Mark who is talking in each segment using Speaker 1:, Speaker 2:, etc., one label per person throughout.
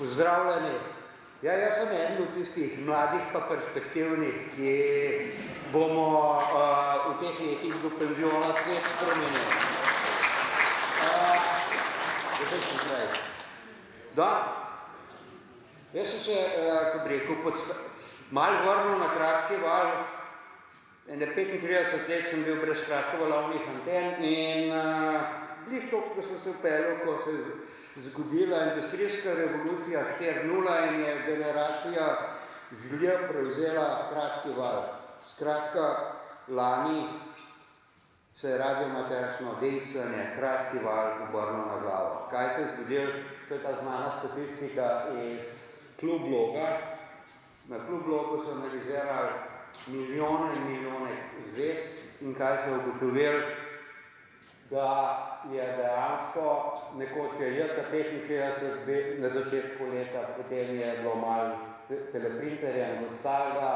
Speaker 1: Pozdravljeni. Ja, jaz sem eden od tistih mladih pa perspektivnih, ki bomo v teh letih do penziona svet spremenili. Da, jaz sem se, kot rekel, malo vrnil na kratki val. Ene 35 let sem bil brez kratkovalovnih anten in glih toliko, da sem se vpeljal, ko se je zgodila industrijska revolucija 4.0 in je generacija želja prevzela kratki val. Skratka, lani se je radiomaterčno dejstvanje kratki val obrnil na glavo. Kaj se je zgodilo? To je ta znana statistika iz Klub Loga. Na Klub Logu so analizirali milijone in milijone zvez in kaj se je ugotovil, da je dejansko nekoč je leta 65 na začetku leta, potem je bilo malo teleprinterja in ostalega,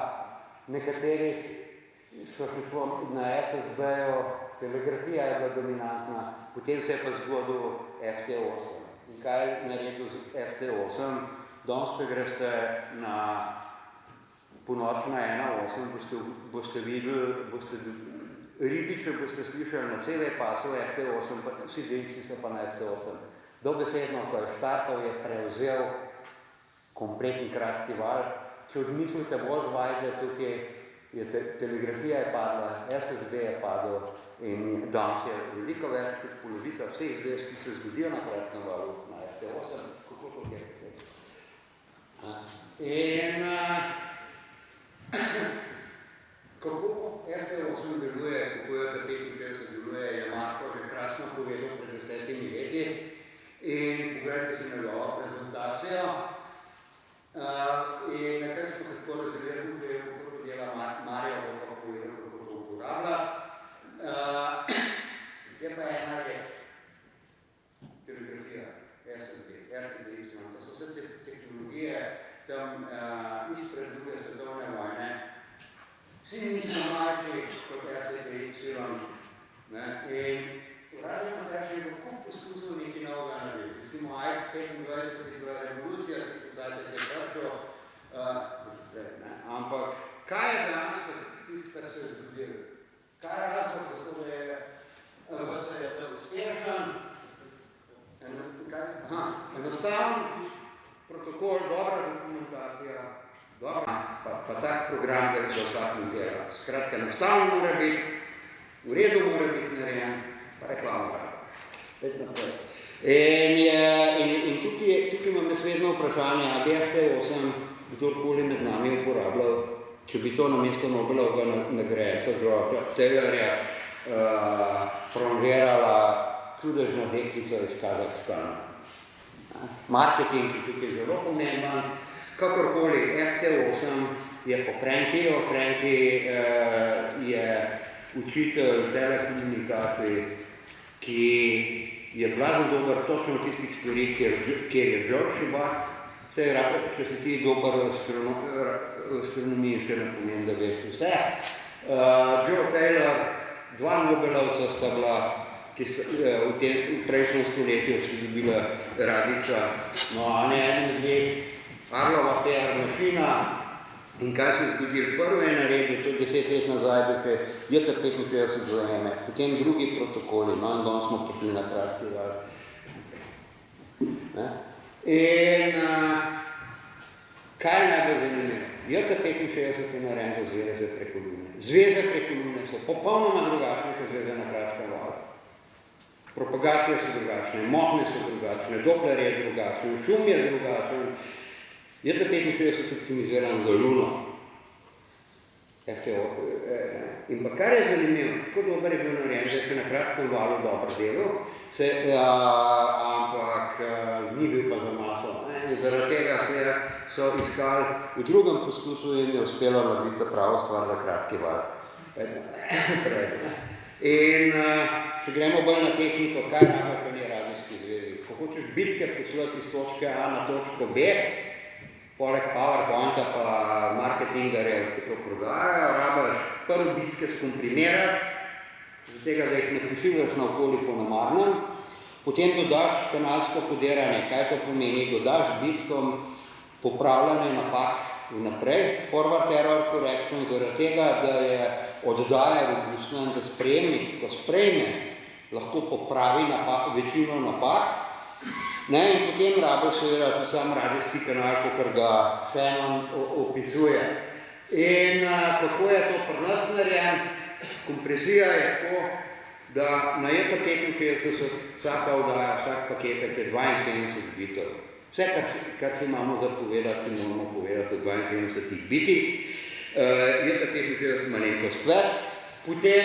Speaker 1: nekateri so še šlo na SSB-ju, telegrafija je bila dominantna, potem se je pa zgodil FT8. In kaj je naredil z FT8? Danes, če greste na ponoči na 1.8, boste videli, ribiče boste slišali na CV pasu FT8, pa vsi delci so pa na FT8. Dobesedno, ko je štartov, je prevzel kompletni kratki val. Če odmislite bolj dvajde, tukaj je telegrafija je padla, SSB je padel in danes je veliko več kot polovica vseh zvez, ki se zgodijo na kratkem valu, na FT8, kako je. In kako FT8 deluje, kako je FT65 deluje, je Marko že krasno povedal pred 10 leti in pogledajte si njegovo prezentacijo in nekaj smo se tako razredili, da je kako dela Marjo, bo pa povedal, kako to uporabljati. Je pa ena reč, telegrafija, SSB, RTD, to so vse te tehnologije tam izpred druge svetovne vojne. Vsi nismo mlajši kot RTD, in radiomaterčno je tako poskusil nekaj novega narediti. Recimo AX25 je bila revolucija, tiste cajte, ki je prišlo, ampak kaj je dejansko tisto, kar se je zgodilo? Kaj je razlog za to, da je uspešen? Enostaven protokol, dobra dokumentacija, pa tak program, da bi za vsakim delal. Skratka, enostaven mora biti, v redu mora biti narejen, pa reklama rada. In tukaj imam naslednje vprašanje, a DFT8 kdorkoli med nami uporabljal, če bi to namesto Nobelovega nagrade Taylorja prolongirala čudežna deklica iz Kazahstana. Marketing je tukaj zelo pomemben. Kakorkoli, FT8 je po Frankiju. Franki je učitelj telekomunikacij, ki je blago dober točno v tistih stvarih, kjer je George Šibak. Če si ti dober v astronomiji, še ne pomeni, da veš vse. Joe Taylor, dva Nobelovca sta bila, ki sta v prejšnjem stoletju še dobila radica, eden dve, Arlova PR mašina in kaj se je zgodilo? Prvo je naredil, to 10 let nazaj, bi še JT65 zajeme, potem drugi protokoli, in danes smo prišli na kratki val. In kaj je najbolj zanimivo? JT65 je narejen za zveze preko Lune. Zveze preko Lune so popolnoma drugačne, kot zveze na kratkem valu. Propagacije so drugačne, motnje so drugačne, Doppler je drugačen, šum je drugačen. JT65 optimiziran za Luno. In pa kar je zanimivo, tako dober je bil narejen, da je še na kratkem valu dobro delal, ampak ni bil pa za maso. In zaradi tega so iskali, v drugem poskusu jim je uspelo narediti ta pravo stvar za kratki val. In če gremo bolj na tehniko, kaj rabaš v njej radijski zvezi? Ko hočeš bitke poslati iz točke A na točko B, poleg PowerPointa pa marketingarjev, ki to prodajajo, rabaš prvi bitke skomprimirati, zato da jih ne pošiljaš naokoli po namarnem, Potem dodaš kanalsko kodiranje. Kaj to pomeni? Dodaš bitkom popravljanje napak vnaprej, forward error correction, zaradi tega, da je oddaja robustna in da sprejemnik, ko sprejme, lahko popravi večino napak. In potem rabiš seveda tudi sam radijski kanal, kakor ga Shannon opisuje. In kako je to pri nas narejen? Kompresija je tako, da na ETA65 vsaka oddaja, vsak paketek je 72 bitov. Vse, kar si imamo za povedati, si moramo povedati o 72 bitih. ETA65 malenkost več. Potem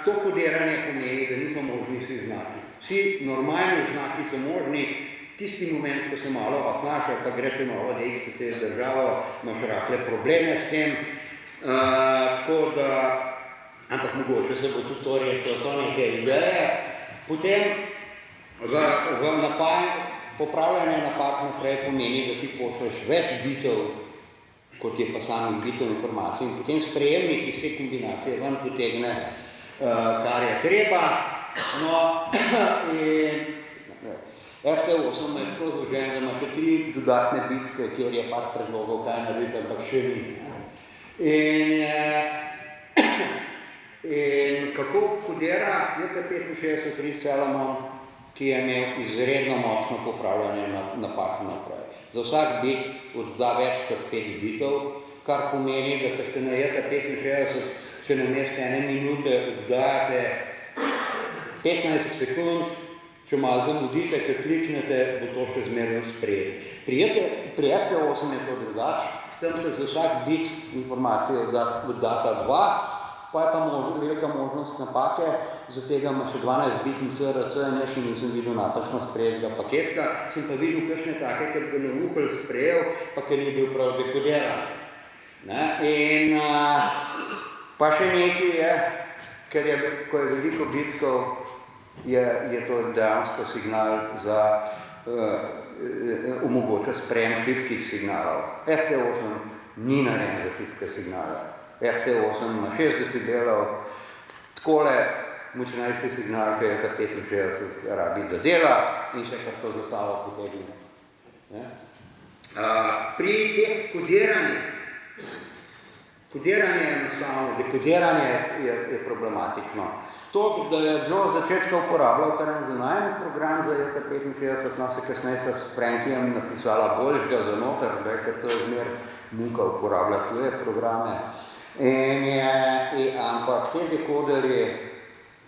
Speaker 1: to kodiranje pomeni, da niso možni vsi znaki. Vsi normalni znaki so možni, tisti moment, ko se malo apnaš, pa greš v novo DXTC državo, imaš rahle probleme s tem, tako da, ampak mogoče se bo tudi to rešilo, so neke ideje. Potem popravljanje napak naprej pomeni, da ti pošleš več bitov, kot je pa samih bitov informacij, in potem sprejemnik iz te kombinacije ven potegne, kar je treba. No, in FT8 je tako zložen, da ima še 3 dodatne bitke, kjer je par predlogov, kaj narediti, ampak še ni. In kako kodira ETA65 Reed Salomon, ki je imel izredno močno popravljanje napak naprej. Za vsak bit odda več kot 5 bitov, kar pomeni, da ko ste na ETA65, če namesto 1 minute oddajate 15 sekund, če malo zamudite, ker kliknete, bo to še zmerno sprejet. Pri FT8 je to drugače, tam se za vsak bit informacije oddata 2, pa je pa velika možnost napake, za tega ima še 12-bitni CRC, in jaz še nisem videl napačno sprejetega paketka, sem pa videl kakšne take, ker ga navuhal sprejel, pa ker ni bil prav dekodiran. In pa še nekaj je, ker ko je veliko bitkov, je to dejansko signal za omogoča sprejem šibkih signalov. FT8 ni narejen za šibke signale. FT8 ima 6 decibelov, takole močnejši signal, ki je ETA65 rabi, da dela in še kar to za sabo potegne. Pri teh kodiranjih, kodiranje je enostavno, dekodiranje je problematično. To, da je Joe začetka uporabljal kar en zanajen program za ETA65, no se kasneje s Frankijem napisala boljšega za noter, ker to je zmer muka uporabljati tuje programe. Ampak te dekoderji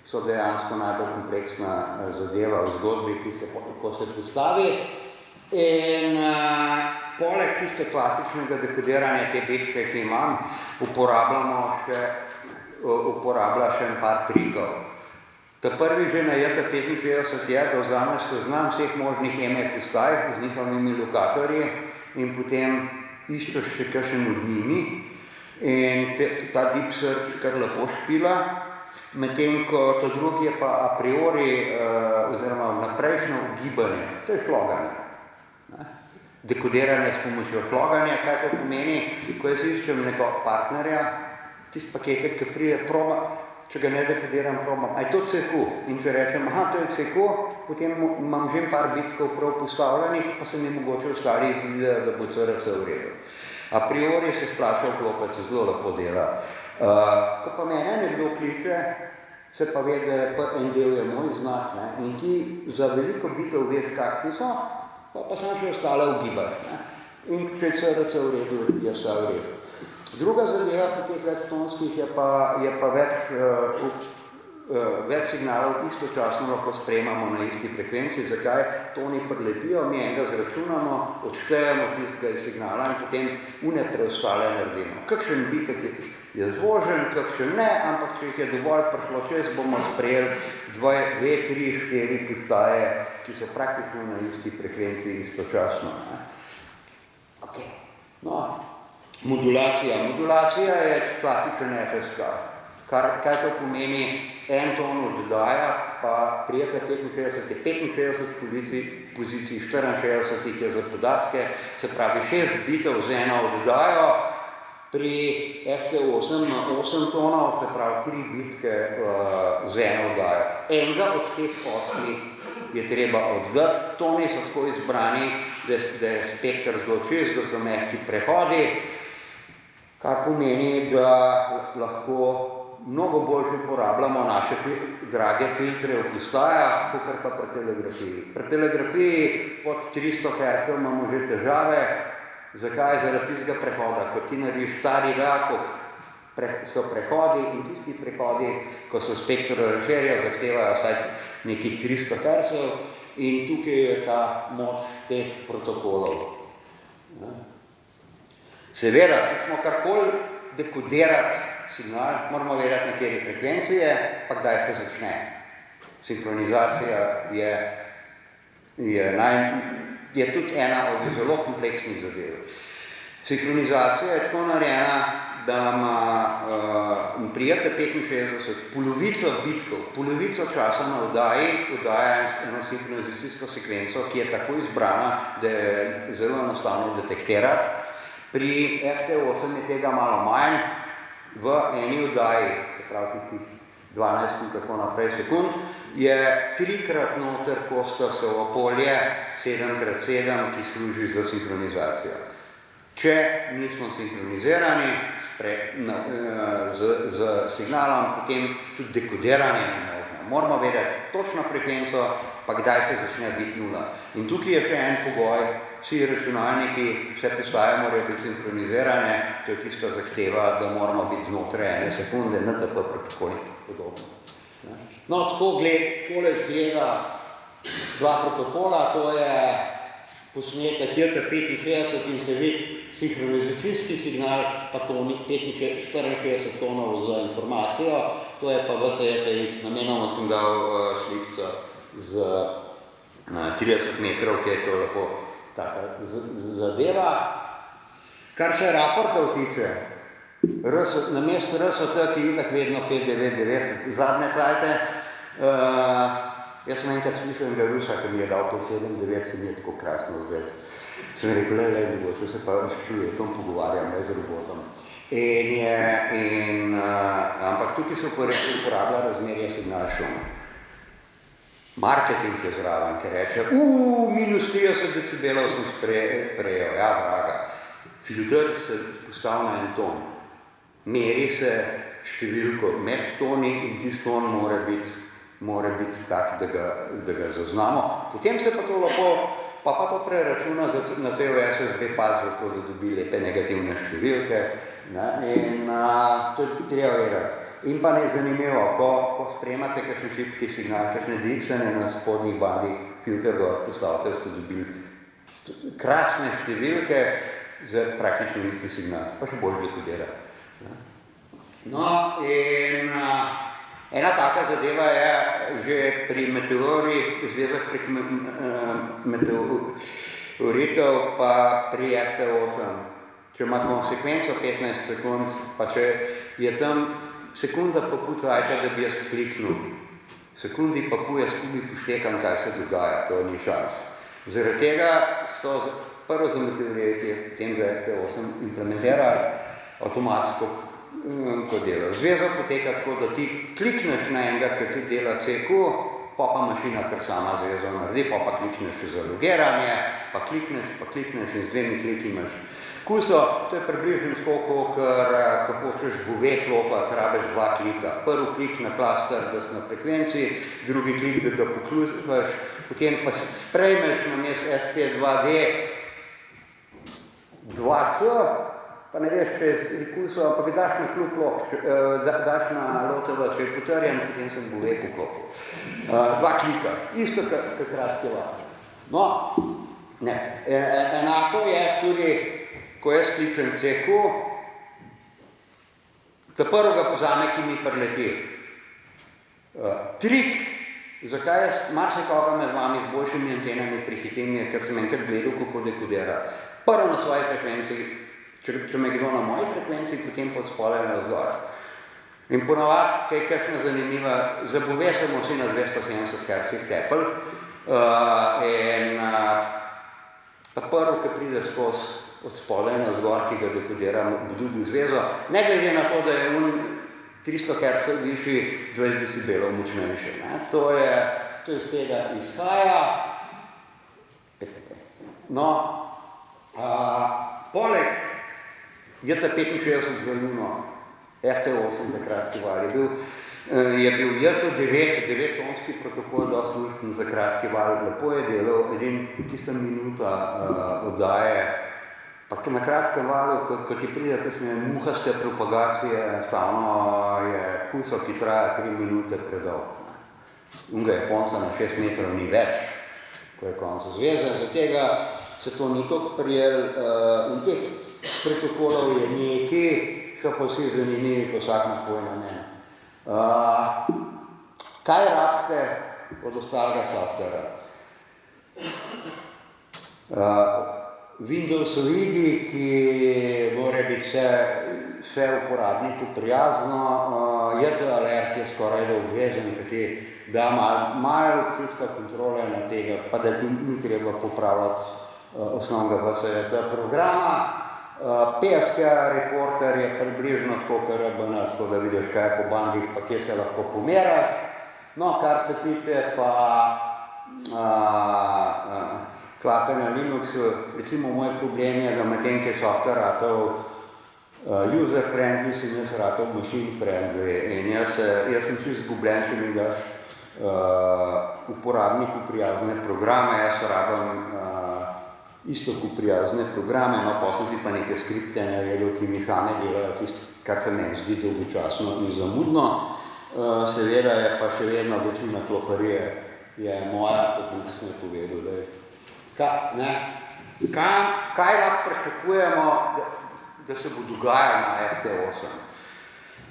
Speaker 1: so dejansko najbolj kompleksna zadeva v zgodbi, ko se postavi. In poleg tiste klasičnega dekodiranja te bitke, ki imam, uporablja še en par trikov. Ta prvi že na ETA65 je, da vzameš seznam vseh možnih EME postaj z njihovimi lokatorji in potem iščeš še kakšen od njimi in ta deep search kar lepo špila, medtem ko ta drugi je pa a priori oziroma naprejšnjo ugibanje, to je šloganje. Dekodiranje s pomočjo šloganja, kaj to pomeni, ko jaz iščem neko partnerja, tisti paketek, ki prije proba, če ga ne dekodiram, probam, a je to CQ? In če rečem, aha, to je CQ, potem imam že par bitkov prav postavljenih, pa se mi mogoče ostali izvidejo, da bo CRC v redu. A priori se splača vklopec, zelo lepo dela. Ko pa mene nekdo kliče, se pa ve, da en del je moj znak, in ti za veliko bitov veš, kakšni so, pa sam še ostale ugibaš. In če je CRC v redu, je vse v redu. Druga zadeva pri teh večtonskih je pa več signalov istočasno lahko sprejemamo na isti frekvenci. Zakaj? Toni prilepijo, mi enega zračunamo, odštejemo tistega iz signala in potem une preostale naredimo. Kakšen bitek je zvožen, kakšen ne, ampak če jih je dovolj prišlo čez, bomo sprejeli 2, 3, 4 postaje, ki so praktično na isti frekvenci istočasno. Modulacija. Modulacija je klasičen FSK. Kaj to pomeni? En ton oddaja, pa pri ETA65 je 65 pozicij, 64 je za podatke, se pravi 6 bitov z eno oddajo, pri FT8 na 8 tonov, se pravi 3 bitke z eno oddajo. enega od teh 8 je treba oddati. Toni so tako izbrani, da je spekter zelo čist, da so mehki prehodi, kar pomeni, da lahko mnogo bolj uporabljamo naše drage filtre v postajah, kakor pa pri telegrafiji. Pri telegrafiji pod 300 Hz imamo že težave. Zakaj? Zaradi tistega prehoda. Ko ti narediš stari da, ko so prehodi in tisti prehodi, ko so spektrorazširja, zahtevajo vsaj nekih 300 Hz in tukaj je ta moč teh protokolov. Seveda, če smo karkoli dekodirati signal, moramo vedeti, na kateri frekvenci je, pa kdaj se začne. Sinhronizacija je tudi ena od zelo kompleksnih zadev. Sinhronizacija je tako narejena, da ima prijete 65, polovico bitkov, polovico časa na oddaja eno sinhronizacijsko sekvenco, ki je tako izbrana, da je zelo enostavno detektirati. Pri FT8 je tega malo manj, v eni oddaji, se pravi tistih 12 in tako naprej sekund, je 3-krat noter Kostasovo polje 7x7, ki služi za sinhronizacijo. Če nismo sinhronizirani z signalom, potem tudi dekodiranje ni možno. Moramo vedeti točno frekvenco, pa kdaj se začne biti 0. In tukaj je še en pogoj, vsi računalniki, vse postaje morajo biti sinhronizirane, to je tista zahteva, da moramo biti znotraj 1 sekunde, NTP protokol in podobno. No, takole izgleda dva protokola, to je posnetek JT65 in se vidi sinhronizacijski signal, pa 64 tonov za informacijo, to je pa VSJTX, namenoma sem dal slikco z 30 metrov, ki je to lepo taka zadeva. Kar se raportov tiče, namesto RST, ki je itak vedno 599, zadnje cajte, jaz sem enkrat slišal enega Rusa, ki mi je dal 579, se mi je tako krasno zdaj. Sem rekel, mogoče se pa s človekom pogovarjam, ne z robotom. Ampak tukaj se uporablja razmerje signal šum. Marketing je zraven, ki reče, minus 30 decibelov sem prejel, ja, vraga. Filter se postavi na en ton. Meri se številko med toni in tisti ton mora biti tak, da ga zaznamo. Potem se pa to lahko, pa to preračuna na cel SSB pas, zato da dobi lepe negativne številke. In to je treba vedeti. In pa zanimivo, ko spremate kakšen šibki signal, kakšne diksene na spodnjih bandih, filter gor postavite, ste dobili krasne številke za praktično isti signal, pa še bolj dekodira. No, in ena taka zadeva je že pri meteorih, zvezah prek meteoritov, pa pri FT8. Če imamo sekvenco 15 sekund, pa če je tam sekunda pa pol cajta, da bi jaz kliknil. Sekundi pa pol jaz skupaj poštekam, kaj se dogaja, to ni šans. Zaradi tega so prvo za meteoriti, potem za FT8 implementirali avtomatsko kodelo. Zveza poteka tako, da ti klikneš na enega, ki dela CQ, pa mašina kar sama zvezo naredi, pa klikneš za logiranje, pa klikneš in z 2 kliki imaš kuso. To je približno tako, ko hočeš buvek lofati, rabiš 2 klika. Prvi klik na klaster, da si na frekvenci, drugi klik, da ga poključaš, potem pa sprejmeš namesto FP2D 2C, pa ne veš, če je kuso, ampak daš na klub lok, daš na loteva, če je potrjen, potem sem buvek poklopil. 2 klika, isto kot kratki vlak. No, ne, enako je tudi, ko jaz kliknem CQ, ta prvo ga pozame, ki mi prileti. Trik, zakaj jaz marsikoga med vami z boljšimi antenami prihitim, je, ker sem enkrat gledal, kako dekodira. Prvo na svoji frekvenci, če me kdo na moji frekvenci, potem pod spodaj na vzgor. In ponavadi, kaj je kakšna zanimiva, zabove smo vsi na 270 Hz tepl, in ta prvo, ki pride skozi od spodaj na vzgor, ki ga dekodiram, bo dobil zvezo, ne glede na to, da je 300 Hz višji, 20 decibelov močnejši. To iz tega izhaja. No, poleg JT65 za luno, RT8 za kratki val, je bil JT9, 9-tonski protokol, dosti služben za kratki val, lepo je delal, tista minuta oddaje, pa na kratkem valu, ko ti pride kakšne muhaste propagacije, enostavno je kuso, ki traja 3 minute predolg. Unga Japonca na 6 metrov ni več, ko je konec zveze, zatega se to ni toliko prijel in teh protokolov je nekaj, so pa vsi zanimivi, ko vsak na svoj namen. Kaj rabite od ostalega softvera? Windowsoidi, ki mora biti vse uporabniku prijazno, JT-alert je skoraj da obvezen, ki ti da malo občutka kontrole na tega, pa da ti ni treba popravljati osnovnega VSJT programa. PSK reporter je približno tako, kar RBN, tako da vidiš, kaj je po bandih, pa kje se lahko pomeraš. No, kar se tiče pa klape na Linuxu, recimo moj problem je, da medtem, ko je software ratov user-friendly, sem jaz ratov machine-friendly in jaz sem čisto zgubljen, če mi daš uporabniku prijazne programe, jaz rabim istoku prijazne programe, no pa sem si pa neke skripte naredil, ki mi same delajo tisto, kar se meni zdi dolgočasno in zamudno. Seveda je pa še vedno večina klofarije je moja, kot sem povedal. Kaj lahko pričakujemo, da se bo dogajalo na RT8?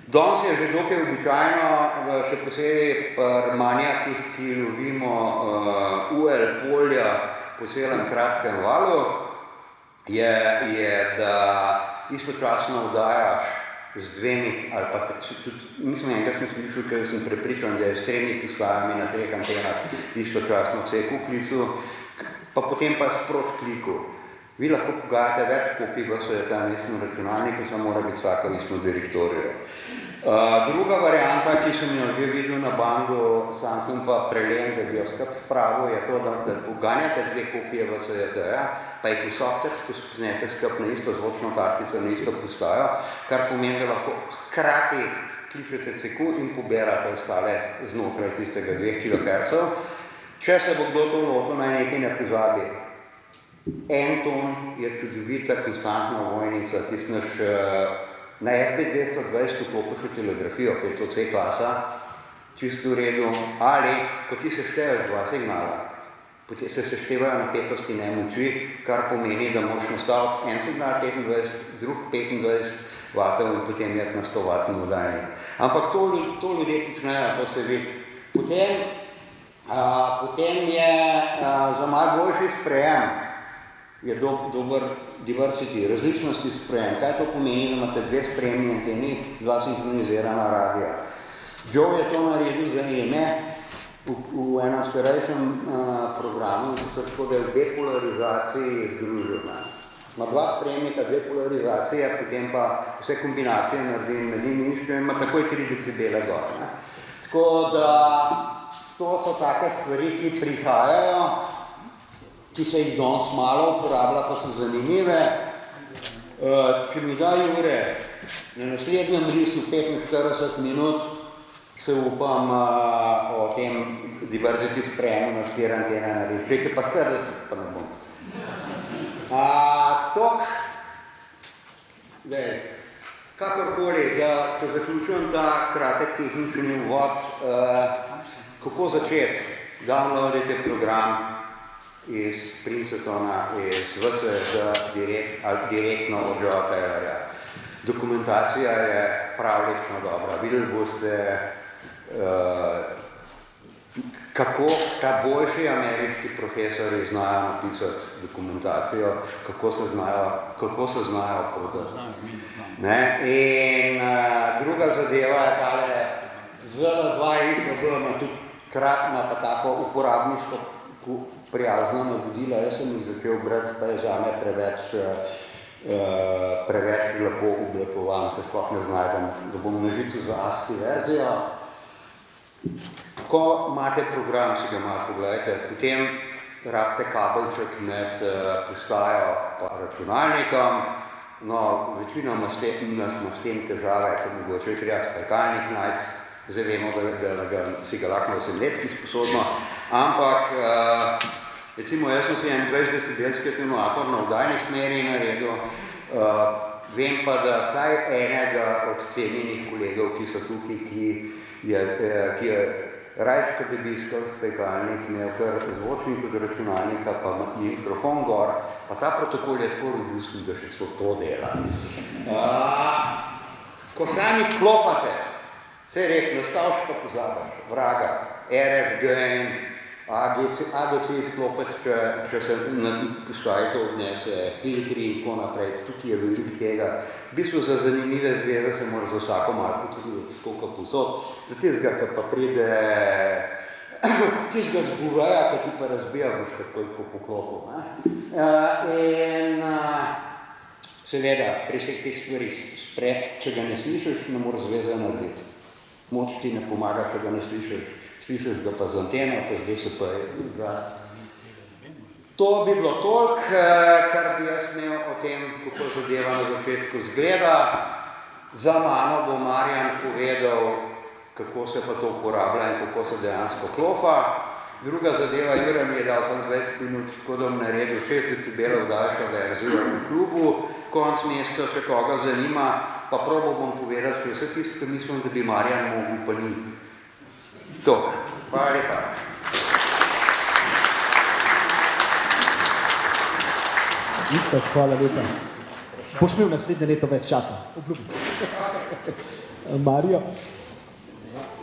Speaker 1: Danes je že dokaj običajno, da še posebej pri manjakih, ki lovimo UL polja po celem kratkem valu, je, da istočasno oddajaš z 2 ali pa tudi, mislim, enega sem slišal, ker sem prepričan, da je s 3 postajami na 3 antenah istočasno C-kuklicu, pa potem pa sprot kliku. Vi lahko pogajate več kopij VSJT na istem računalniku, samo mora biti vsaka v istem direktoriju. Druga varianta, ki sem jo že videl na bandu, sam sem pa prelen, da bi jo skup spravil, je to, da poganjate 2 kopije VSJT-ja, pa jih v softversko spoznete skup na isto zvočno kartico, na isto postajo, kar pomeni, da lahko hkrati kličete CQ in poberate ostale znotraj tistega 2 kHz. Če se bo kdo to lotil, naj nekaj ne pozabi. En ton je čudovita konstantna vojnica, tisti naš na SB220 vklopiš v telegrafijo, ko je to C-klasa, čisto v redu, ali ko ti sešteješ 2 signala, potem se seštevajo napetosti ne moči, kar pomeni, da moraš nastaviti en signal 25, drug 25 vatov in potem je na 100 vatni oddajnik. Ampak to ljudje počnejo, to se vidi. Potem je za malo boljši sprejem, je dober diversity, različnosti sprejem. Kaj to pomeni, da imate 2 sprejemni anteni, 2 sinhronizirana radija? Joe je to naredil za EME v enem starejšem programu, in sicer tako, da je v depolarizaciji združil. Ima 2 sprejemnika, 2 polarizacije, potem pa vse kombinacije naredi in med njimi in ima takoj 3 decibele gor. Tako da to so take stvari, ki prihajajo, ki se jih danes malo uporablja, pa so zanimive. Če mi da Jure na naslednjem risu 45 minut, se upam o tem diversity sprejemu na 4 antene narediti. Prek je pa 40, pa ne bom. Kakorkoli, da če zaključujem ta kratek tehnični uvod, kako začeti? Downloadite program iz Princetona, iz VSJT direktno od Joea Taylorja. Dokumentacija je pravlično dobra. Videli boste, kako ta boljši ameriški profesori znajo napisati dokumentacijo, kako se znajo prodati. In druga zadeva je tale ZL2IFB, ima tudi kratna pa tako uporabniško prijazna navodila. Jaz sem jih začel brati, pa je zame preveč preveč lepo oblikovan, se sploh ne znajdem, da bom nažitil za ASCII verzijo. Ko imate program, si ga malo pogledajte, potem rabite kabelček med postajo pa računalnikom. No, večinoma smo s tem težave, ker mogoče je treba spekalnik najti, zdaj vemo, da si ga lahko na 8 letki sposobno, ampak recimo jaz sem si 21 decibelski atenuator na vdajni smeri naredil, vem pa, da vsaj enega od cenjenih kolegov, ki so tukaj, ki je rajš, kot da bi iskal spekalnik, imel kar zvočnik od računalnika, pa mikrofon gor, pa ta protokol je tako robustni, da še so to dela. Ko sami klopate, se je rekel, nastavš pa pozabaš, vraga, RF gain, AGC izklopec, če se na postaji to odnese, filtri in tako naprej, tukaj je velik tega. V bistvu za zanimive zveze se mora za vsako malo potruditi, skoka posod, za tistega, ki pa pride, tistega zbuvaja, ki ti pa razbija, boš tako po poklopu. In seveda, pri vseh teh stvarih, če ga ne slišiš, ne moraš zveze narediti. Moč ti ne pomaga, če ga ne slišiš ga pa z anteno, pa zdaj se pa je. To bi bilo toliko, kar bi jaz imel o tem, kako zadeva na začetku zgleda. Za mano bo Marjan povedal, kako se pa to uporablja in kako se dejansko klofa. Druga zadeva, Jure mi je dal samo 20 minut, tako da bom naredil 6 decibelov daljšo verzijo v klubu, konc meseca, če koga zanima, pa probal bom povedati vse tisto, ki mislim, da bi Marjan mogel, pa ni. To. Hvala lepa.
Speaker 2: Isto, hvala lepa. Boš imel naslednje leto več časa. Obljubim. Mario?